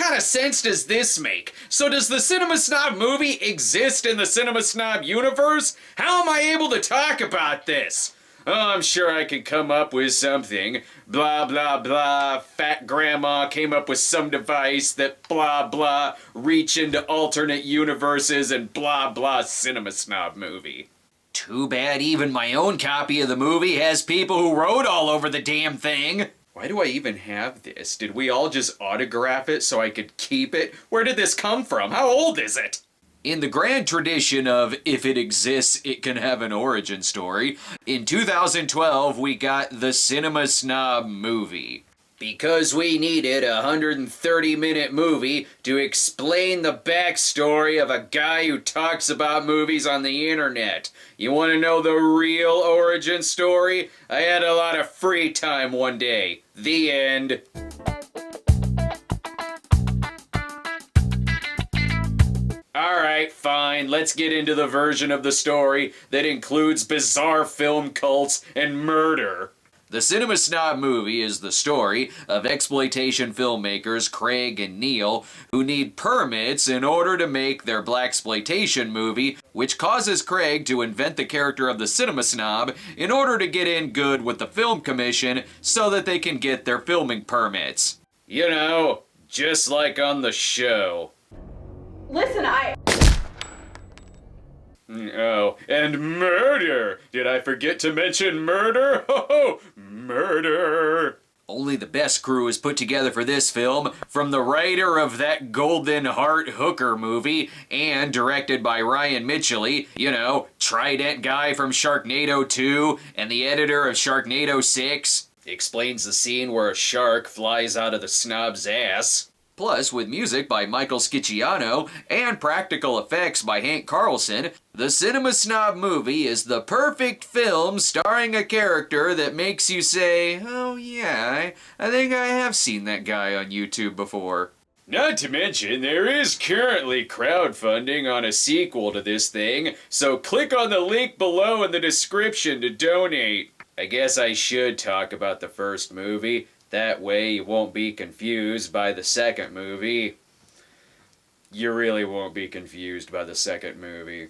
kind of sense does this make? So does the Cinema Snob movie exist in the Cinema Snob universe? How am I able to talk about this? Oh, I'm sure I could come up with something. Blah, blah, blah. Fat grandma came up with some device that blah, blah, reach into alternate universes and blah, blah, Cinema Snob movie. Too bad even my own copy of the movie has people who wrote all over the damn thing. Why do I even have this? Did we all just autograph it so I could keep it? Where did this come from? How old is it? In the grand tradition of if it exists, it can have an origin story, in 2012 we got the Cinema Snob movie. Because we needed a 130-minute movie to explain the backstory of a guy who talks about movies on the internet. You want to know the real origin story? I had a lot of free time one day. The end. Alright, fine, let's get into the version of the story that includes bizarre film cults and murder. The Cinema Snob movie is the story of exploitation filmmakers Craig and Neil who need permits in order to make their blaxploitation movie, which causes Craig to invent the character of the Cinema Snob in order to get in good with the film commission so that they can get their filming permits. You know, just like on the show. Listen, Oh, and murder! Did I forget to mention murder? Oh, murder! Only the best crew is put together for this film, from the writer of that Golden Heart Hooker movie, and directed by Ryan Mitchelle, you know, Trident guy from Sharknado 2, and the editor of Sharknado 6. Explains the scene where a shark flies out of the snob's ass. Plus, with music by Michael Scicciano and practical effects by Hank Carlson, the Cinema Snob movie is the perfect film starring a character that makes you say, oh yeah, I think I have seen that guy on YouTube before. Not to mention, there is currently crowdfunding on a sequel to this thing, so click on the link below in the description to donate. I guess I should talk about the first movie. That way you won't be confused by the second movie. You really won't be confused by the second movie.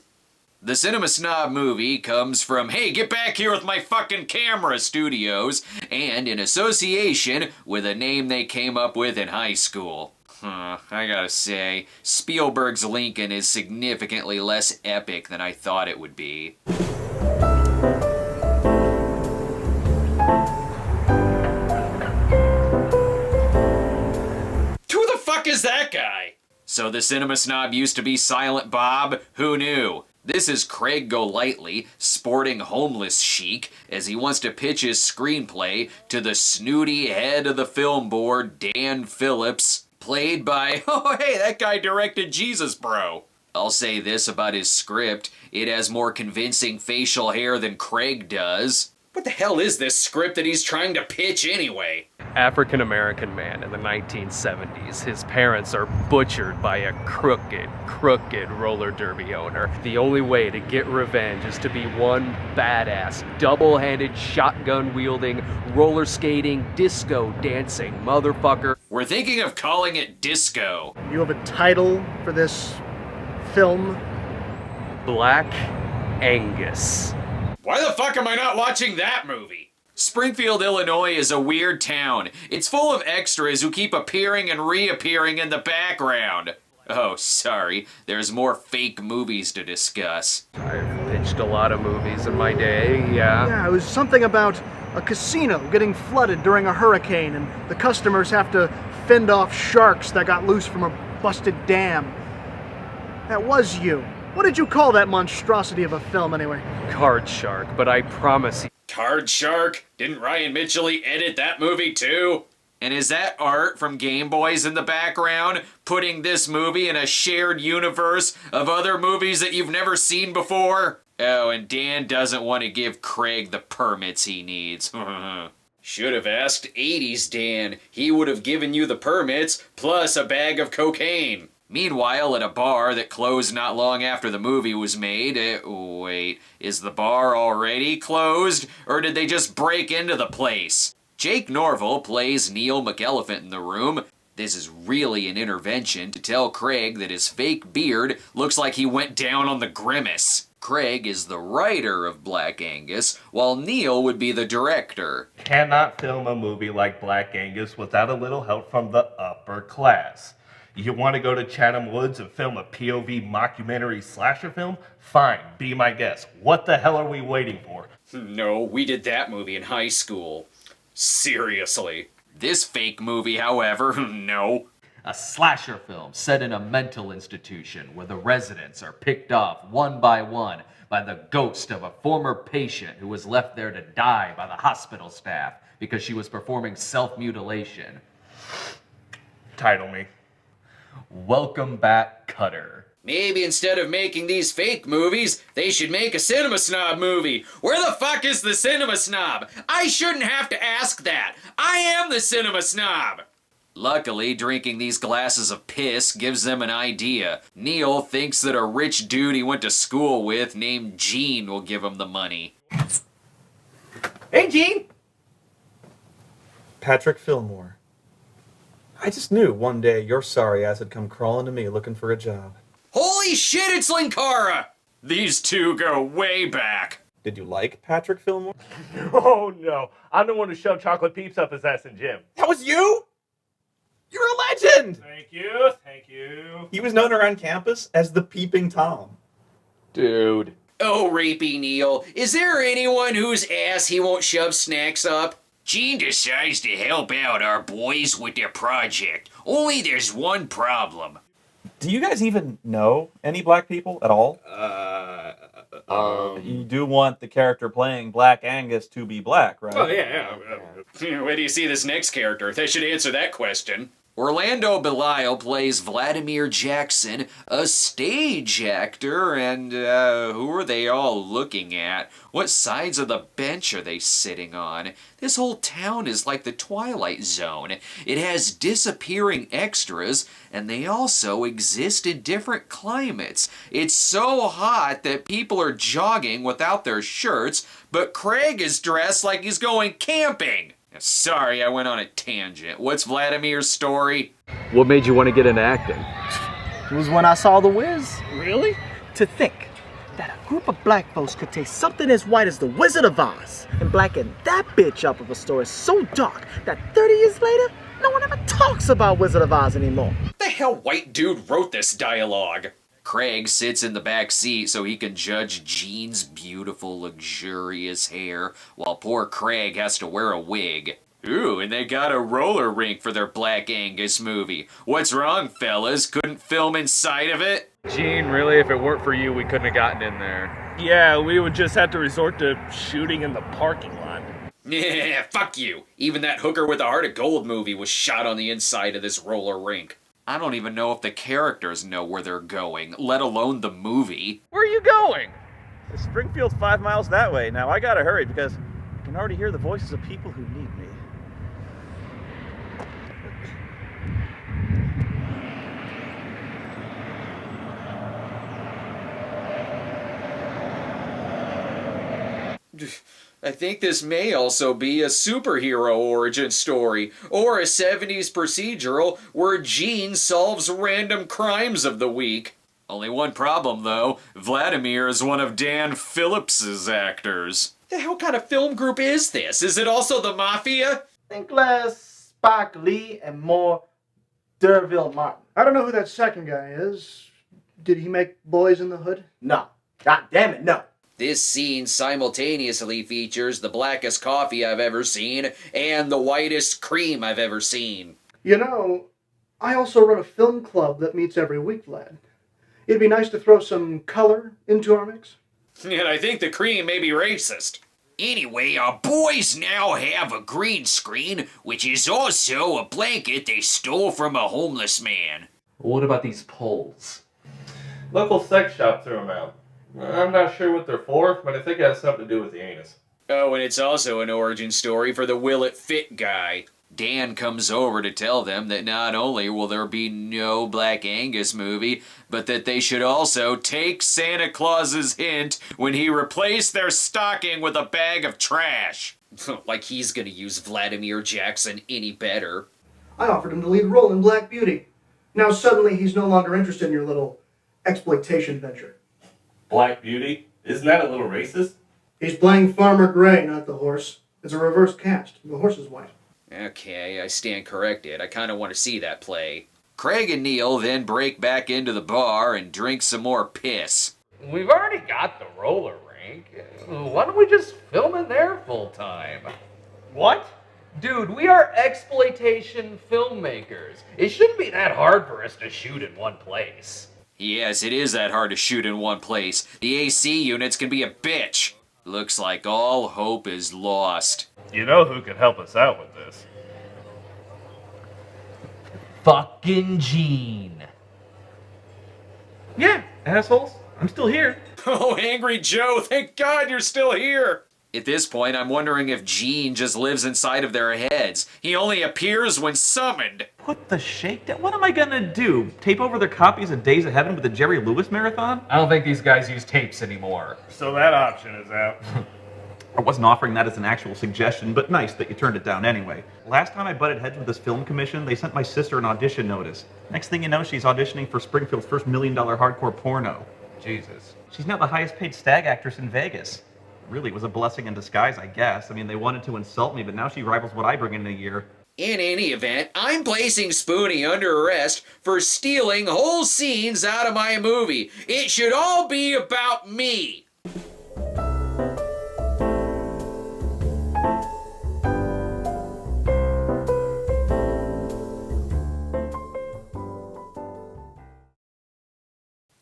The Cinema Snob movie comes from Hey Get Back Here With My Fucking Camera Studios, and in association with a name they came up with in high school. I gotta say, Spielberg's Lincoln is significantly less epic than I thought it would be. Is that guy? So the Cinema Snob used to be Silent Bob? Who knew? This is Craig Golightly, sporting homeless chic, as he wants to pitch his screenplay to the snooty head of the film board, Dan Phillips, played by, oh hey, that guy directed Jesus Bro. I'll say this about his script, it has more convincing facial hair than Craig does. What the hell is this script that he's trying to pitch anyway? African-American man in the 1970s. His parents are butchered by a crooked roller derby owner. The only way to get revenge is to be one badass, double-handed, shotgun-wielding, roller-skating, disco-dancing motherfucker. We're thinking of calling it Disco. You have a title for this film? Black Angus. Why the fuck am I not watching that movie? Springfield, Illinois is a weird town. It's full of extras who keep appearing and reappearing in the background. Oh, sorry. There's more fake movies to discuss. I've pitched a lot of movies in my day, yeah. Yeah, it was something about a casino getting flooded during a hurricane and the customers have to fend off sharks that got loose from a busted dam. That was you. What did you call that monstrosity of a film anyway? Card Shark, but I promise you. Card Shark? Didn't Ryan Mitchelle edit that movie too? And is that Art from Game Boys in the background, putting this movie in a shared universe of other movies that you've never seen before? Oh, and Dan doesn't want to give Craig the permits he needs. Should have asked 80s Dan. He would have given you the permits, plus a bag of cocaine. Meanwhile, at a bar that closed not long after the movie was made, wait, is the bar already closed? Or did they just break into the place? Jake Norville plays Neil McElefant in the room, This is really an intervention to tell Craig that his fake beard looks like he went down on the grimace. Craig is the writer of Black Angus, while Neil would be the director. Cannot film a movie like Black Angus without a little help from the upper class. You want to go to Chatham Woods and film a POV mockumentary slasher film? Fine, be my guest. What the hell are we waiting for? No, we did that movie in high school. Seriously. This fake movie, however, no. A slasher film set in a mental institution where the residents are picked off one by one by the ghost of a former patient who was left there to die by the hospital staff because she was performing self-mutilation. Title me. Welcome Back, Cutter. Maybe instead of making these fake movies, they should make a Cinema Snob movie. Where the fuck is the Cinema Snob? I shouldn't have to ask that. I am the Cinema Snob. Luckily, drinking these glasses of piss gives them an idea. Neil thinks that a rich dude he went to school with named Gene will give him the money. Hey, Gene! Patrick Fillmore. I just knew one day your sorry ass would come crawling to me looking for a job. Holy shit, it's Linkara! These two go way back. Did you like Patrick Fillmore? Oh no, I'm the one who shoved chocolate peeps up his ass in gym. That was you? You're a legend! Thank you, thank you. He was known around campus as the Peeping Tom. Dude. Oh, rapey Neil, is there anyone whose ass he won't shove snacks up? Gene decides to help out our boys with their project. Only there's one problem. Do you guys even know any black people at all? You do want the character playing Black Angus to be black, right? Oh, yeah. Where do you see this next character? They should answer that question. Orlando Belial plays Vladimir Jackson, a stage actor, and who are they all looking at? What sides of the bench are they sitting on? This whole town is like the Twilight Zone. It has disappearing extras, and they also exist in different climates. It's so hot that people are jogging without their shirts, but Craig is dressed like he's going camping. Sorry, I went on a tangent. What's Vladimir's story? What made you want to get into acting? It was when I saw The Wiz. Really? To think that a group of black folks could take something as white as the Wizard of Oz and blacken that bitch up of a story so dark that 30 years later, no one ever talks about Wizard of Oz anymore. The hell white dude wrote this dialogue? Craig sits in the back seat so he can judge Gene's beautiful, luxurious hair, while poor Craig has to wear a wig. Ooh, and they got a roller rink for their Black Angus movie. What's wrong, fellas? Couldn't film inside of it? Gene, really, if it weren't for you, we couldn't have gotten in there. Yeah, we would just have to resort to shooting in the parking lot. Yeah, fuck you. Even that Hooker with a Heart of Gold movie was shot on the inside of this roller rink. I don't even know if the characters know where they're going, let alone the movie. Where are you going? Springfield's 5 miles that way. Now I gotta hurry because I can already hear the voices of people who need me. I think this may also be a superhero origin story, or a 70s procedural where Gene solves random crimes of the week. Only one problem, though. Vladimir is one of Dan Phillips's actors. The hell kind of film group is this? Is it also the Mafia? Think less Spike Lee and more D'Urville Martin. I don't know who that second guy is. Did he make Boys in the Hood? No. God damn it, no. This scene simultaneously features the blackest coffee I've ever seen and the whitest cream I've ever seen. You know, I also run a film club that meets every week, Vlad. It'd be nice to throw some color into our mix. And I think the cream may be racist. Anyway, our boys now have a green screen, which is also a blanket they stole from a homeless man. What about these poles? Local sex shop threw them out. I'm not sure what they're for, but I think it has something to do with the anus. Oh, and it's also an origin story for the Will It Fit guy. Dan comes over to tell them that not only will there be no Black Angus movie, but that they should also take Santa Claus's hint when he replaced their stocking with a bag of trash. Like he's gonna use Vladimir Jackson any better. I offered him the lead role in Black Beauty. Now suddenly he's no longer interested in your little exploitation venture. Black Beauty? Isn't that a little racist? He's playing Farmer Gray, not the horse. It's a reverse cast. The horse is white. Okay, I stand corrected. I kind of want to see that play. Craig and Neil then break back into the bar and drink some more piss. We've already got the roller rink. Why don't we just film in there full time? What? Dude, we are exploitation filmmakers. It shouldn't be that hard for us to shoot in one place. Yes, it is that hard to shoot in one place. The AC units can be a bitch. Looks like all hope is lost. You know who could help us out with this? Fucking Gene. Yeah, assholes. I'm still here. Oh, Angry Joe, thank God you're still here! At this point, I'm wondering if Gene just lives inside of their heads. He only appears when summoned. What the shake? What am I gonna do? Tape over their copies of Days of Heaven with the Jerry Lewis marathon? I don't think these guys use tapes anymore. So that option is out. I wasn't offering that as an actual suggestion, but nice that you turned it down anyway. Last time I butted heads with this film commission, they sent my sister an audition notice. Next thing you know, she's auditioning for Springfield's first $1 million hardcore porno. Jesus. She's now the highest paid stag actress in Vegas. Really, it was a blessing in disguise, I guess. I mean, they wanted to insult me, but now she rivals what I bring in a year. In any event, I'm placing Spoonie under arrest for stealing whole scenes out of my movie. It should all be about me.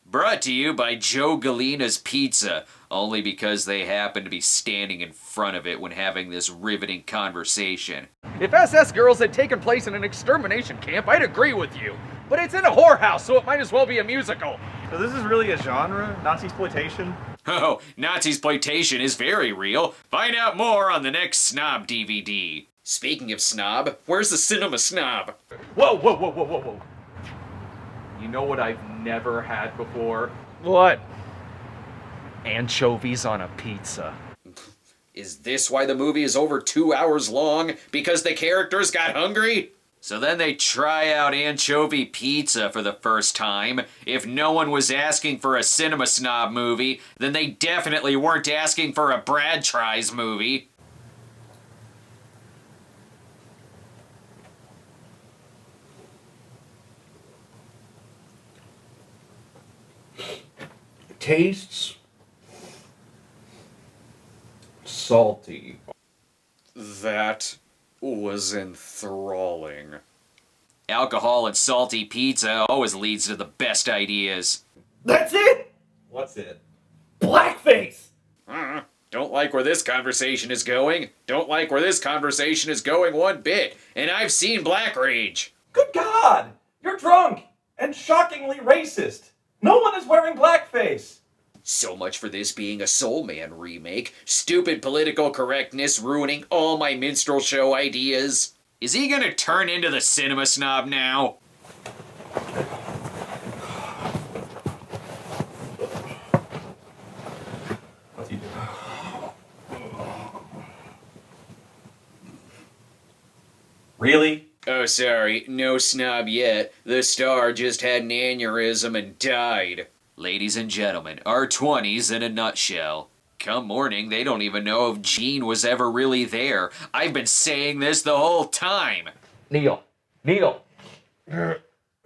Brought to you by Joe Galina's Pizza, only because they happen to be standing in front of it when having this riveting conversation. If SS Girls had taken place in an extermination camp, I'd agree with you. But it's in a whorehouse, so it might as well be a musical. So this is really a genre? Nazi-exploitation? Oh, Nazi-exploitation is very real. Find out more on the next Snob DVD. Speaking of Snob, where's the Cinema Snob? Whoa, whoa, whoa, whoa, whoa, whoa. You know what I've never had before? What? Anchovies on a pizza. Is this why the movie is over 2 hours long? Because the characters got hungry? So then they try out anchovy pizza for the first time. If no one was asking for a Cinema Snob movie, then they definitely weren't asking for a Brad Tries movie. Tastes salty. That was enthralling. Alcohol and salty pizza always leads to the best ideas. That's it! What's it? Blackface! Don't like where this conversation is going. Don't like where this conversation is going one bit. And I've seen Black Rage. Good God! You're drunk! And shockingly racist! No one is wearing blackface! So much for this being a Soul Man remake. Stupid political correctness ruining all my minstrel show ideas. Is he gonna turn into the Cinema Snob now? What's he doing? Really? Oh, sorry, no snob yet. The star just had an aneurysm and died. Ladies and gentlemen, our 20s in a nutshell. Come morning, they don't even know if Gene was ever really there. I've been saying this the whole time. Neil. Neil.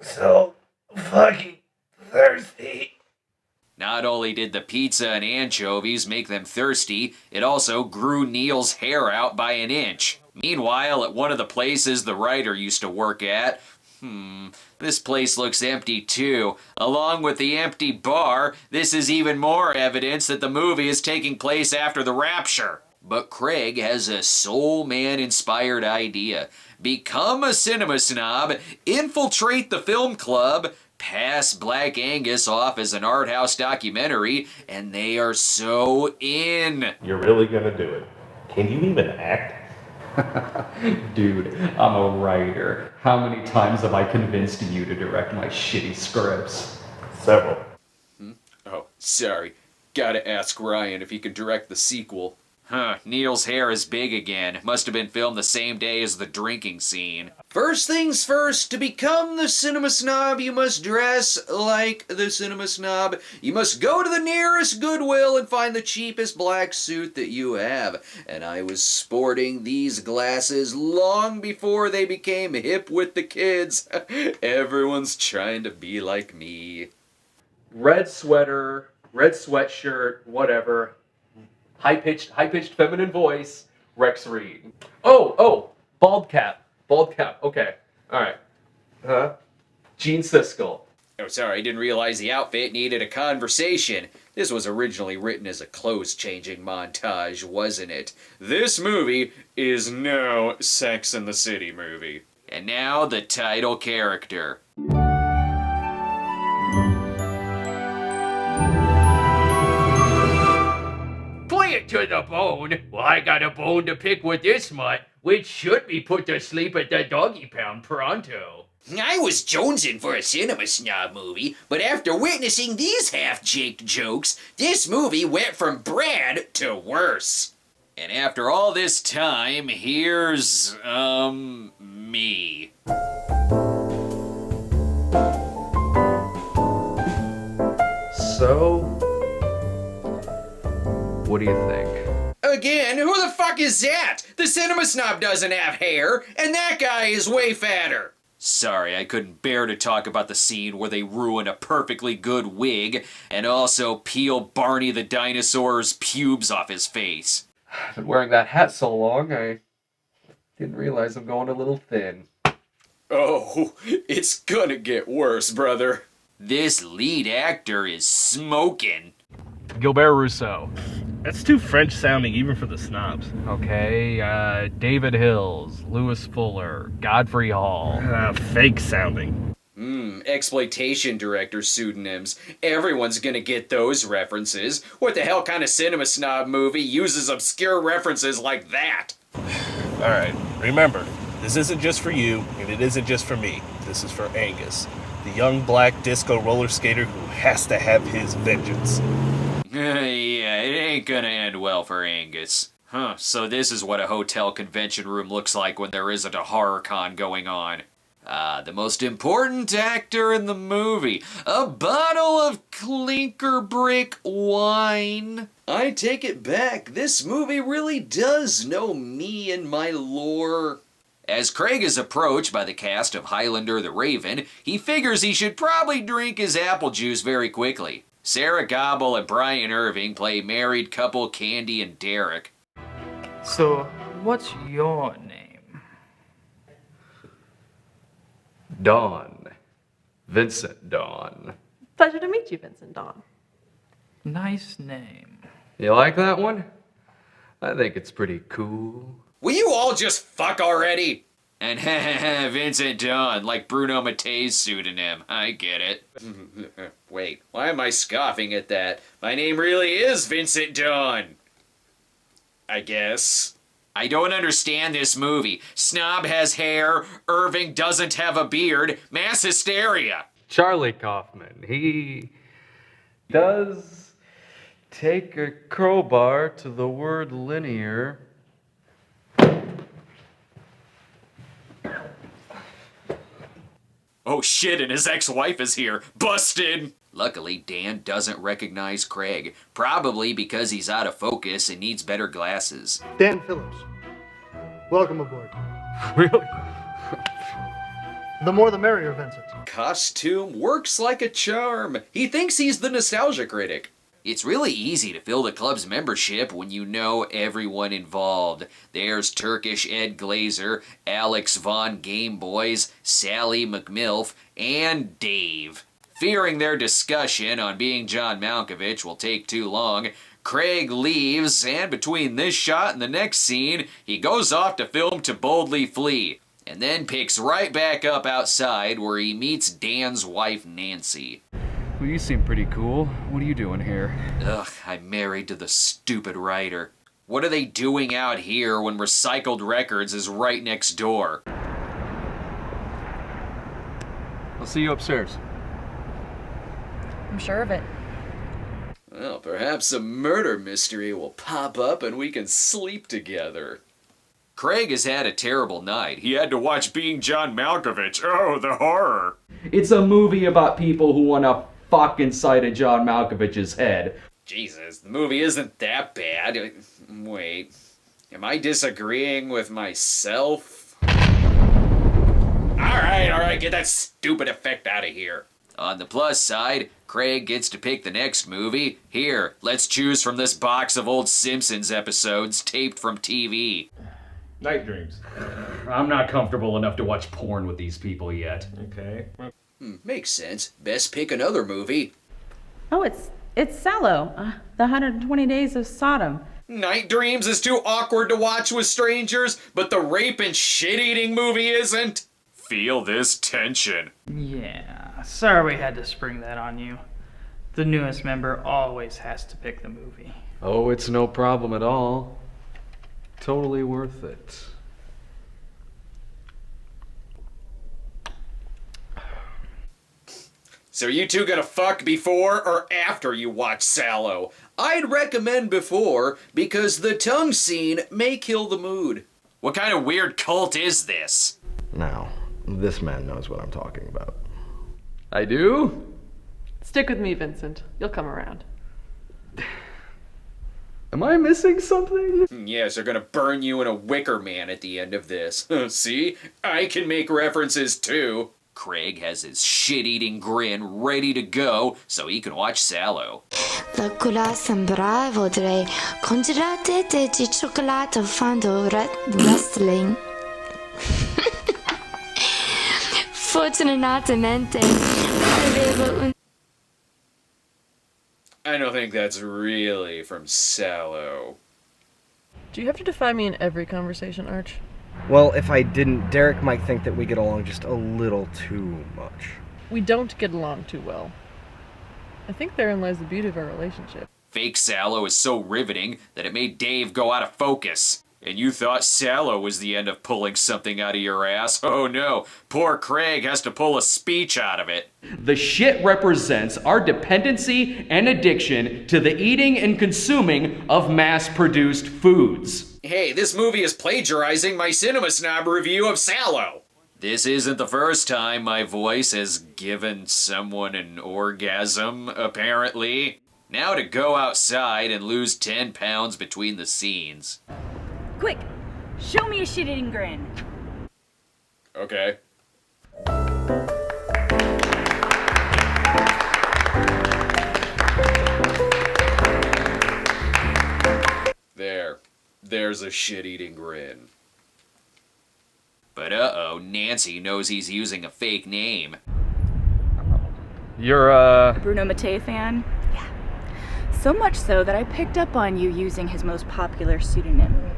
So fucking thirsty. Not only did the pizza and anchovies make them thirsty, it also grew Neil's hair out by an inch. Meanwhile, at one of the places the writer used to work at, this place looks empty too. Along with the empty bar, this is even more evidence that the movie is taking place after the rapture. But Craig has a Soul Man-inspired idea. Become a Cinema Snob, infiltrate the film club, pass Black Angus off as an art house documentary, and they are so in. You're really gonna do it? Can you even act? Dude, I'm a writer. How many times have I convinced you to direct my shitty scripts? Several. Oh, sorry. Gotta ask Ryan if he could direct the sequel. Huh, Neil's hair is big again. Must have been filmed the same day as the drinking scene. First things first, to become the Cinema Snob, you must dress like the Cinema Snob. You must go to the nearest Goodwill and find the cheapest black suit that you have. And I was sporting these glasses long before they became hip with the kids. Everyone's trying to be like me. Red sweater, red sweatshirt, whatever. High-pitched feminine voice, Rex Reed. Oh, bald cap. Okay, all right. Gene Siskel. Oh, sorry, I didn't realize the outfit needed a conversation. This was originally written as a clothes-changing montage, wasn't it? This movie is no Sex and the City movie. And now, the title character. Play it to the bone. Well, I got a bone to pick with this mutt, which should be put to sleep at the doggy pound pronto. I was jonesing for a Cinema Snob movie, but after witnessing these half-jaked jokes, this movie went from bad to worse. And after all this time, here's, me. So, what do you think? Again, who the fuck is that? The Cinema Snob doesn't have hair, and that guy is way fatter. Sorry, I couldn't bear to talk about the scene where they ruin a perfectly good wig and also peel Barney the dinosaur's pubes off his face. I've been wearing that hat so long, I didn't realize I'm going a little thin. Oh, it's gonna get worse, brother. This lead actor is smoking. Gilbert Rousseau. That's too French sounding even for the snobs. Okay, David Hills, Lewis Fuller, Godfrey Hall. Fake sounding. Exploitation director pseudonyms. Everyone's gonna get those references. What the hell kind of Cinema Snob movie uses obscure references like that? Alright, remember, this isn't just for you, and it isn't just for me. This is for Angus, the young black disco roller skater who has to have his vengeance. Yeah, it ain't gonna end well for Angus. Huh, so this is what a hotel convention room looks like when there isn't a horror con going on. The most important actor in the movie. A bottle of clinker brick wine. I take it back, this movie really does know me and my lore. As Craig is approached by the cast of Highlander the Raven, he figures he should probably drink his apple juice very quickly. Sarah Gobble and Brian Irving play married couple Candy and Derek. So, what's your name? Dawn. Vincent Dawn. Pleasure to meet you, Vincent Dawn. Nice name. You like that one? I think it's pretty cool. Will you all just fuck already? And Vincent Dawn, like Bruno Mattei's pseudonym. I get it. Wait, why am I scoffing at that? My name really is Vincent Dawn. I guess. I don't understand this movie. Snob has hair, Irving doesn't have a beard, mass hysteria. Charlie Kaufman, he does take a crowbar to the word linear. Oh shit, and his ex-wife is here. Busted! Luckily, Dan doesn't recognize Craig, probably because he's out of focus and needs better glasses. Dan Phillips, welcome aboard. Really? The more the merrier, Vincent. Costume works like a charm. He thinks he's the nostalgia critic. It's really easy to fill the club's membership when you know everyone involved. There's Turkish Ed Glazer, Alex Von Gameboys, Sally McMilf, and Dave. Fearing their discussion on being John Malkovich will take too long, Craig leaves, and between this shot and the next scene, he goes off to film To Boldly Flee, and then picks right back up outside where he meets Dan's wife, Nancy. Well, you seem pretty cool. What are you doing here? Ugh, I'm married to the stupid writer. What are they doing out here when Recycled Records is right next door? I'll see you upstairs. I'm sure of it. Well, perhaps a murder mystery will pop up and we can sleep together. Craig has had a terrible night. He had to watch Being John Malkovich. Oh, the horror. It's a movie about people who want to fuck inside of John Malkovich's head. Jesus, the movie isn't that bad. Wait, am I disagreeing with myself? Alright, get that stupid effect out of here. On the plus side, Craig gets to pick the next movie. Here, let's choose from this box of old Simpsons episodes taped from TV. Night Dreams. I'm not comfortable enough to watch porn with these people yet. Okay. Makes sense. Best pick another movie. Oh, it's Sallow, the 120 Days of Sodom. Night Dreams is too awkward to watch with strangers, but the rape and shit-eating movie isn't. Feel this tension. Yeah, sorry we had to spring that on you. The newest member always has to pick the movie. Oh, it's no problem at all. Totally worth it. So you two gonna fuck before or after you watch Sallow? I'd recommend before, because the tongue scene may kill the mood. What kind of weird cult is this? Now, this man knows what I'm talking about. I do? Stick with me, Vincent. You'll come around. Am I missing something? Yes, they're gonna burn you in a wicker man at the end of this. See? I can make references too. Craig has his shit-eating grin ready to go so he can watch Sallow. La couleur sembra vorrei congelate di cioccolato fanno wrestling. Fortunatamente avevo un... I don't think that's really from Sallow. Do you have to defy me in every conversation, Arch? Well, if I didn't, Derek might think that we get along just a little too much. We don't get along too well. I think therein lies the beauty of our relationship. Fake Sallow is so riveting that it made Dave go out of focus. And you thought Sallow was the end of pulling something out of your ass? Oh no, poor Craig has to pull a speech out of it. The shit represents our dependency and addiction to the eating and consuming of mass-produced foods. Hey, this movie is plagiarizing my Cinema Snob review of Sallow. This isn't the first time my voice has given someone an orgasm, apparently. Now to go outside and lose 10 pounds between the scenes. Quick, show me a shit-eating grin. Okay. There's a shit-eating grin. But uh-oh, Nancy knows he's using a fake name. You're, Bruno Mattei fan? Yeah. So much so that I picked up on you using his most popular pseudonym.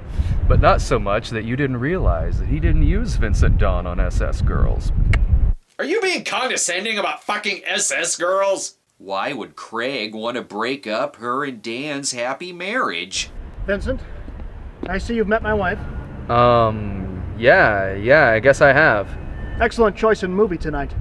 But not so much that you didn't realize that he didn't use Vincent Dawn on SS Girls. Are you being condescending about fucking SS girls? Why would Craig want to break up her and Dan's happy marriage? Vincent, I see you've met my wife. Yeah, I guess I have. Excellent choice in movie tonight.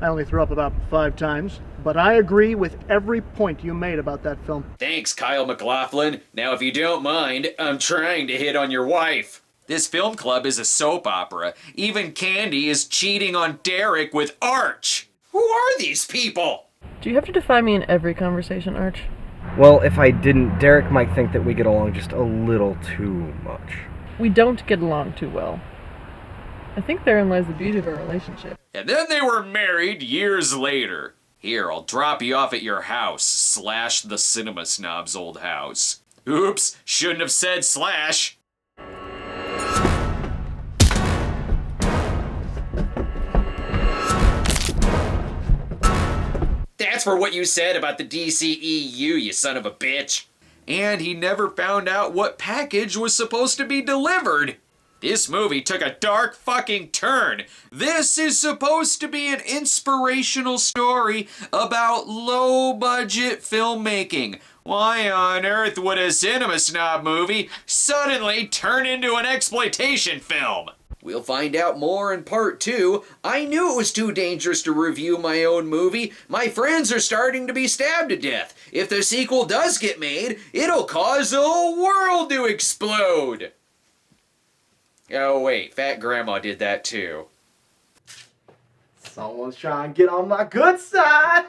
I only threw up about 5 times, but I agree with every point you made about that film. Thanks, Kyle MacLachlan. Now, if you don't mind, I'm trying to hit on your wife. This film club is a soap opera. Even Candy is cheating on Derek with Arch. Who are these people? Do you have to defy me in every conversation, Arch? Well, if I didn't, Derek might think that we get along just a little too much. We don't get along too well. I think therein lies the beauty of our relationship. And then they were married years later. Here, I'll drop you off at your house, / the Cinema Snob's old house. Oops, shouldn't have said slash. That's for what you said about the DCEU, you son of a bitch. And he never found out what package was supposed to be delivered. This movie took a dark fucking turn. This is supposed to be an inspirational story about low-budget filmmaking. Why on earth would a Cinema Snob movie suddenly turn into an exploitation film? We'll find out more in part 2. I knew it was too dangerous to review my own movie. My friends are starting to be stabbed to death. If the sequel does get made, it'll cause the whole world to explode. Oh wait, Fat Grandma did that too. Someone's trying to get on my good side.